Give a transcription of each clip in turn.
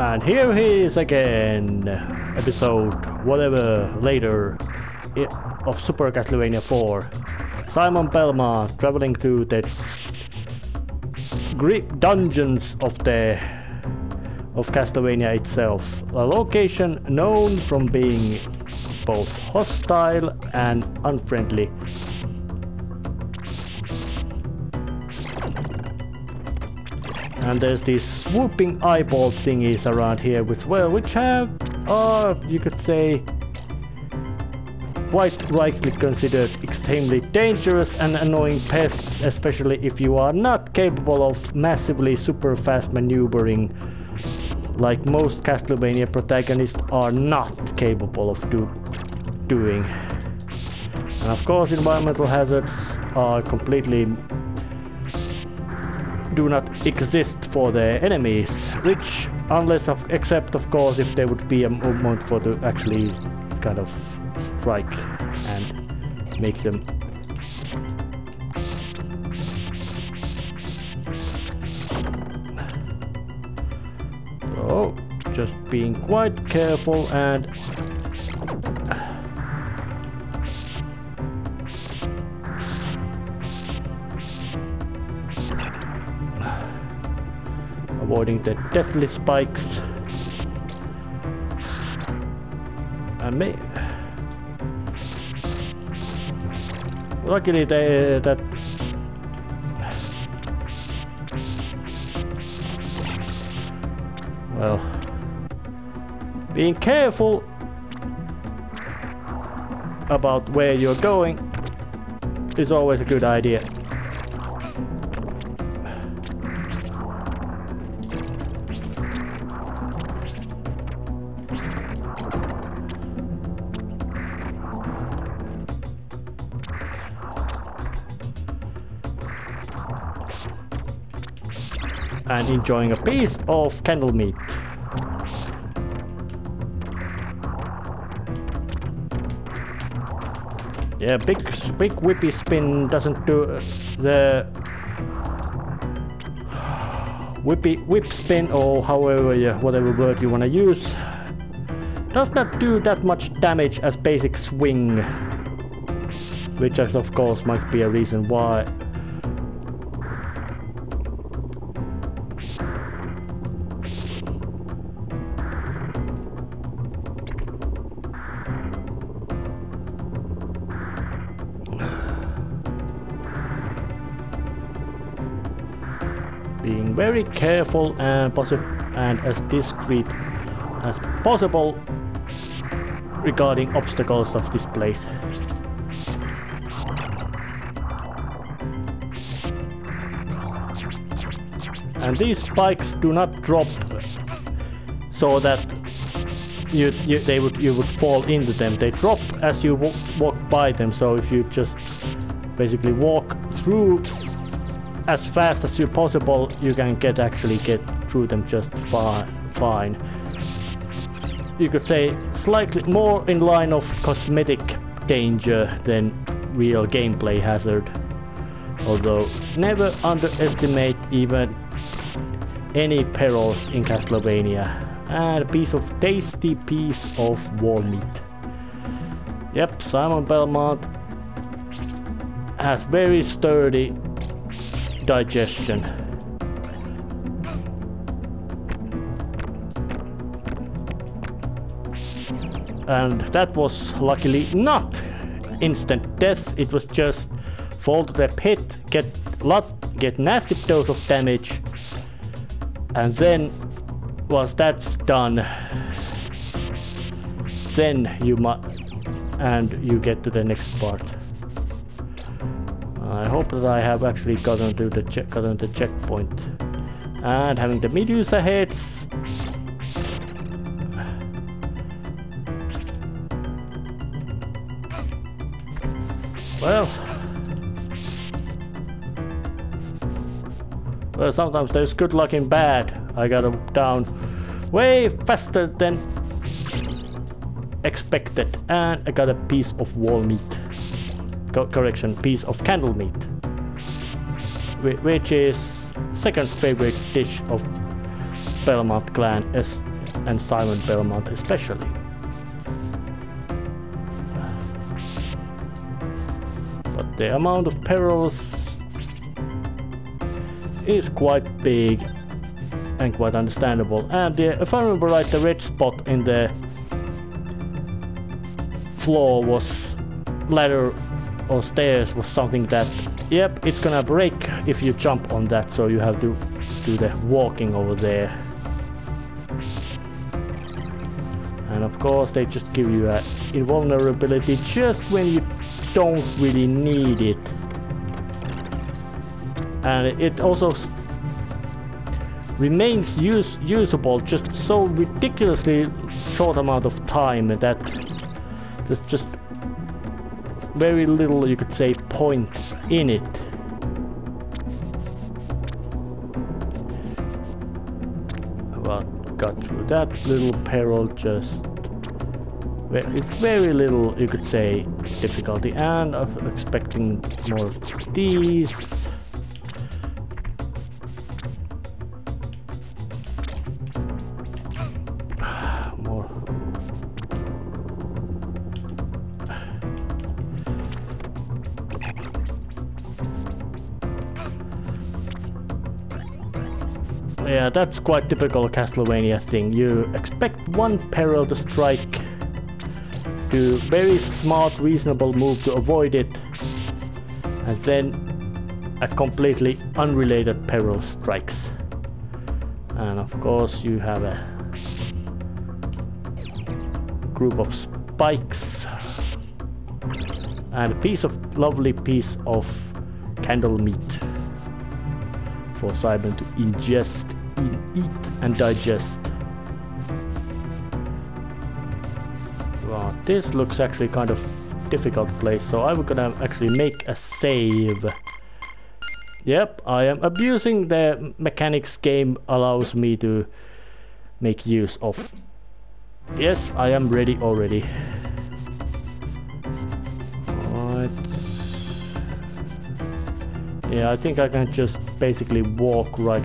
And here he is again, episode whatever later of Super Castlevania 4. Simon Belmont traveling through the dungeons of Castlevania itself, a location known from being both hostile and unfriendly. And there's these swooping eyeball thingies around here which have, you could say, quite rightly considered extremely dangerous and annoying pests, especially if you are not capable of massively super fast maneuvering, like most Castlevania protagonists are not capable of doing. And of course, environmental hazards are completely do not exist for the enemies, which except of course if there would be a moment for to actually kind of strike and make them so just being quite careful and avoiding the deathly spikes. And luckily well, being careful about where you're going is always a good idea. And enjoying a piece of candle meat. Yeah, big whippy spin doesn't do the whip spin, or whatever word you want to use, does not do that much damage as basic swing, which of course might be a reason why. Being very careful and as discreet as possible regarding obstacles of this place. And these spikes do not drop so that you would fall into them. They drop as you walk by them. So if you just basically walk through as fast as possible, you can actually get through them just fine. You could say slightly more in line of cosmetic danger than real gameplay hazard. Although never underestimate even any perils in Castlevania. And a tasty piece of wall meat. Yep, Simon Belmont has very sturdy digestion. And that was luckily not instant death. It was just fall to the pit, get nasty dose of damage, and then once that's done, then you get to the next part. I hope that I have actually gotten to the checkpoint. And having the Medusa heads. Well, sometimes there's good luck in bad. I got him down way faster than expected, and I got a piece of wall meat. Correction, piece of candle meat, which is second favorite dish of Belmont clan, and Simon Belmont especially. But the amount of perils is quite big and quite understandable. And if I remember right, the red spot in the floor was ladder or stairs was something that, yep, it's gonna break if you jump on that, so you have to do the walking over there. And of course they just give you an invulnerability just when you don't really need it. And it also remains usable just so ridiculously short amount of time that there's just very little, you could say, point in it. Well, got through that little peril, just very little, you could say, difficulty, and I'm expecting more of these. Yeah, that's quite typical Castlevania thing. You expect one peril to strike, do very smart, reasonable move to avoid it, and then a completely unrelated peril strikes. And of course you have a group of spikes and a lovely piece of candle meat for Simon to ingest, eat and digest. Well, this looks actually kind of difficult place, so I'm gonna actually make a save. Yep, I am abusing the mechanics game allows me to make use of. Yes, I am ready already. Alright. Yeah, I think I can just basically walk right.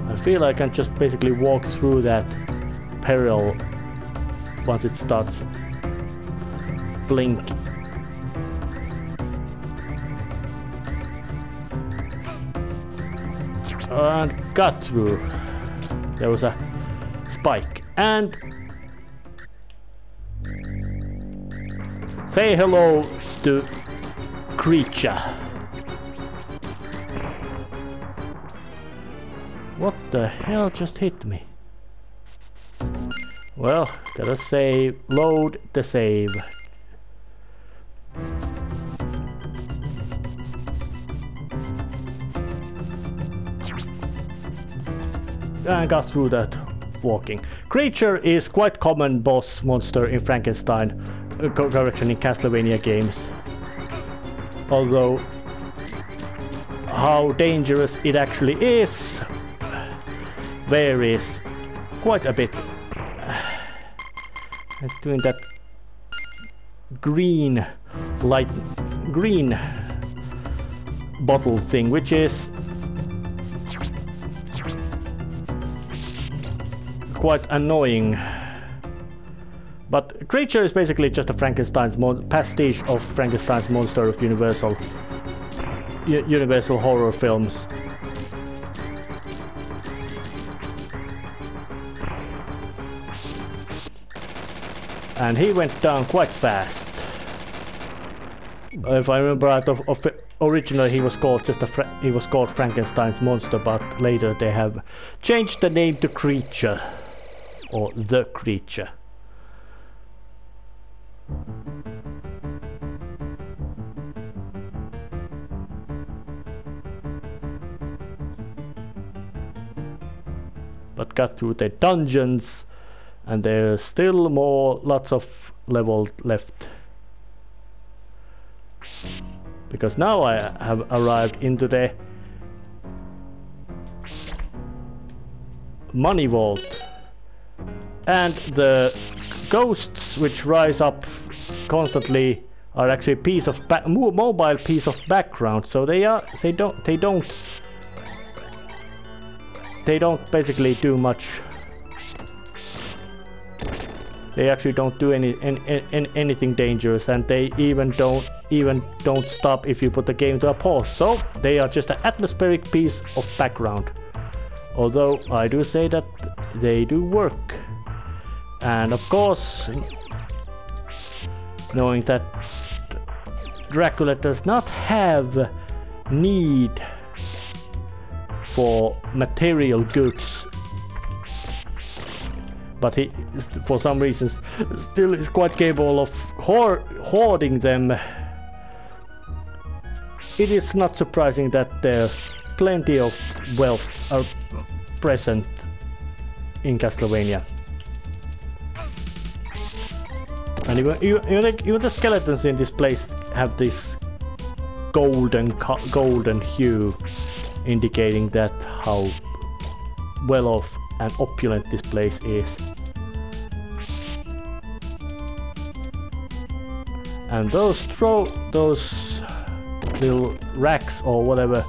I feel I can just basically walk through that peril once it starts blinking. And got through. There was a spike. And say hello to creature. What the hell just hit me? Well, gotta save, load the save. And got through that walking. Creature is quite common boss monster in Frankenstein, correction, in Castlevania games. Although how dangerous it actually is varies quite a bit. It's doing that green bottle thing, which is quite annoying. But Creature is basically just a Frankenstein's pastiche of Frankenstein's monster of Universal horror films. And he went down quite fast. If I remember right, originally he was called Frankenstein's monster, but later they have changed the name to Creature, or The Creature. But got through the dungeons, and there's still lots of level left. Because now I have arrived into the money vault. And the ghosts which rise up constantly are actually a piece of mobile piece of background. So they don't basically do much. They actually don't do anything dangerous, and they even don't stop if you put the game to a pause. So they are just an atmospheric piece of background. Although I do say that they do work. And of course, knowing that Dracula does not have need for material goods, but he, for some reasons, still is quite capable of hoarding them. It is not surprising that there's plenty of wealth are present in Castlevania. And even the skeletons in this place have this golden hue, indicating that how well off and opulent this place is. And those little racks or whatever,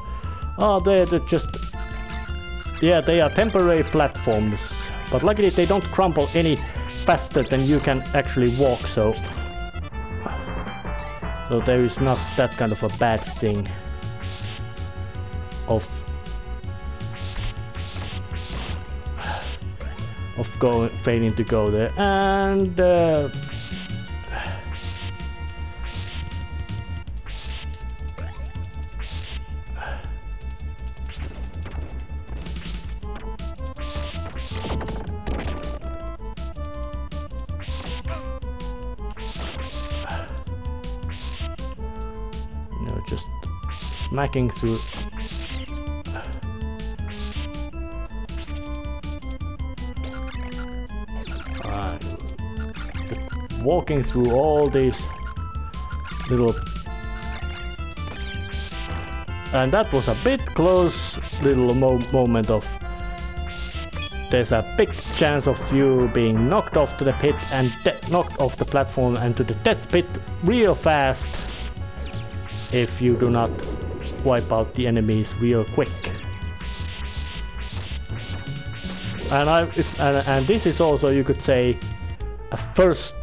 they're just, yeah, they are temporary platforms, but luckily they don't crumble any faster than you can actually walk, so there is not that kind of a bad thing of failing to go there. And just smacking through. Walking through all these little, and that was a bit close little moment of, there's a big chance of you being knocked off to the pit and knocked off the platform and to the death pit real fast if you do not wipe out the enemies real quick. And this is also, you could say, a first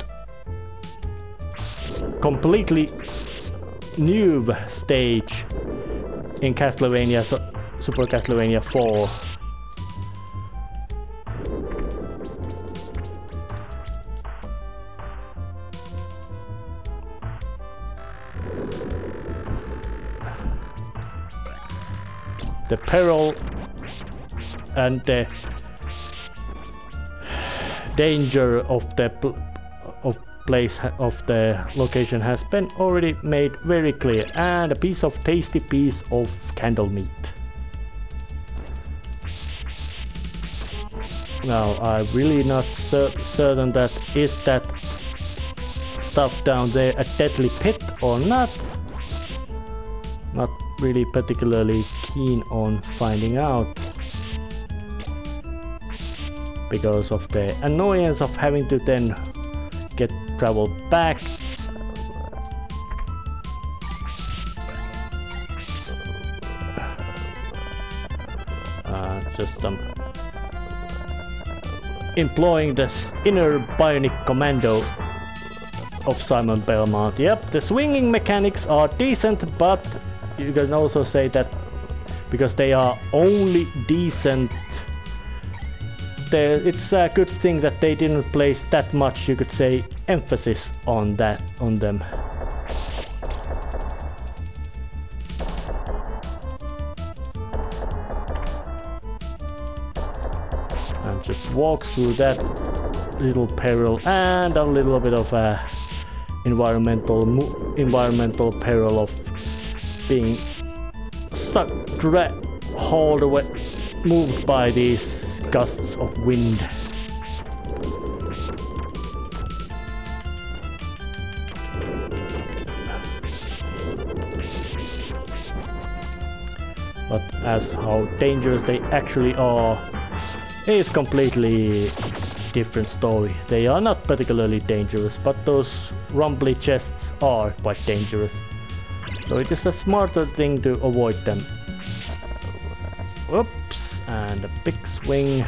completely new stage in Castlevania, Super Castlevania 4. The peril and the danger of the location has been already made very clear, and a tasty piece of candle meat. Now I'm really not certain that is that stuff down there a deadly pit or not. Not really particularly keen on finding out, because of the annoyance of having to then travel back. Just employing this inner bionic commando of Simon Belmont. Yep, the swinging mechanics are decent, but you can also say that because they are only decent, it's a good thing that they didn't place that much, you could say, emphasis on them. And just walk through that little peril and a little bit of environmental peril of being hauled away, moved by these gusts of wind. But as how dangerous they actually are is completely different story. They are not particularly dangerous, but those rumbly chests are quite dangerous. So it is a smarter thing to avoid them. Whoops, and a big swing.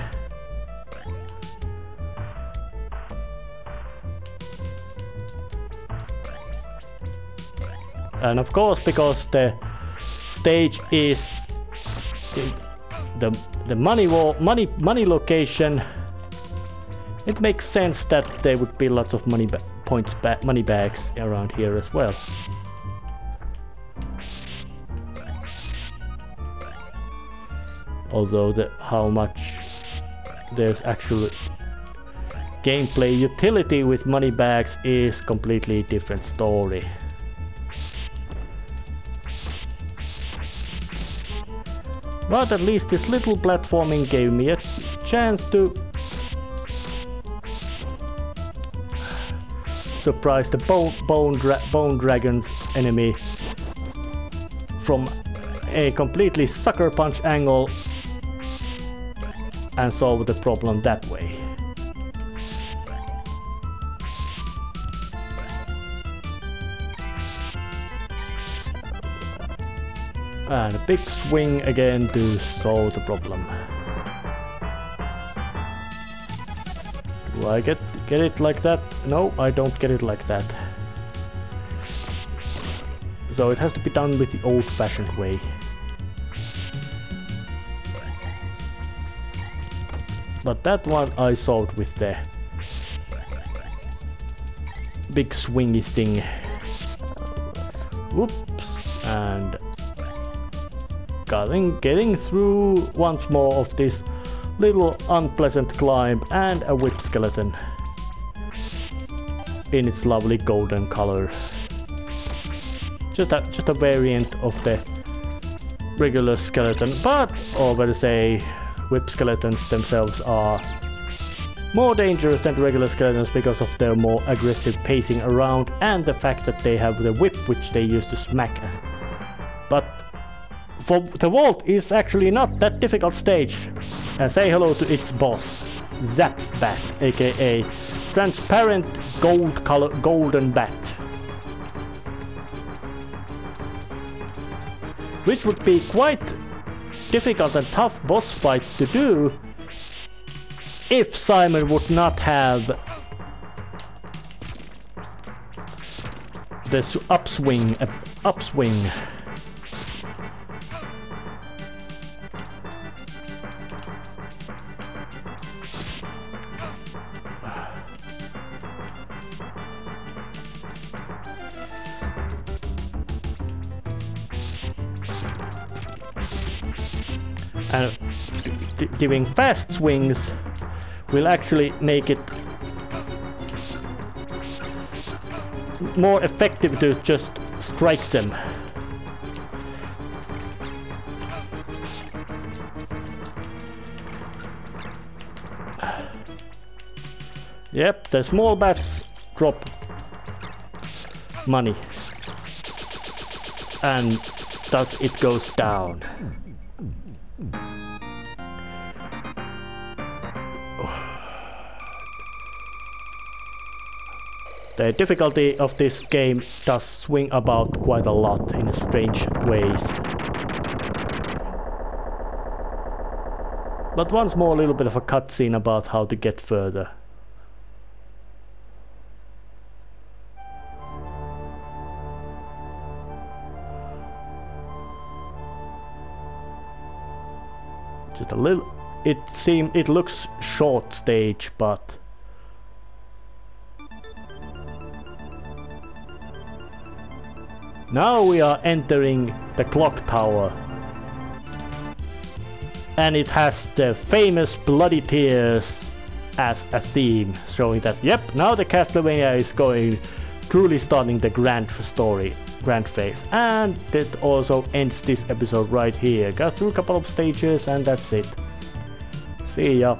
And of course, because the stage is the money location, it makes sense that there would be lots of money bags around here as well. Although how much there's actual gameplay utility with money bags is completely different story. But at least this little platforming gave me a chance to surprise the bone dragon's enemy from a completely sucker punch angle and solve the problem that way. And a big swing again to solve the problem. Do I get it like that? No, I don't get it like that. So it has to be done with the old-fashioned way. But that one I solved with the big swingy thing. Whoops, and getting through once more of this little unpleasant climb and a whip skeleton in its lovely golden color. Just a variant of the regular skeleton, but already say whip skeletons themselves are more dangerous than regular skeletons because of their more aggressive pacing around and the fact that they have the whip which they use to smack. But for the vault is actually not that difficult stage. And say hello to its boss, Zapbat, aka transparent golden bat. Which would be quite difficult and tough boss fight to do if Simon would not have this upswing. And giving fast swings will actually make it more effective to just strike them. Yep, the small bats drop money. And thus it goes down. The difficulty of this game does swing about quite a lot in strange ways. But once more a little bit of a cutscene about how to get further. Just a little, it looks short stage, but now we are entering the clock tower. And it has the famous bloody tears as a theme, showing that yep, now the Castlevania is truly starting the grand phase. And that also ends this episode right here. Got through a couple of stages and that's it. See ya.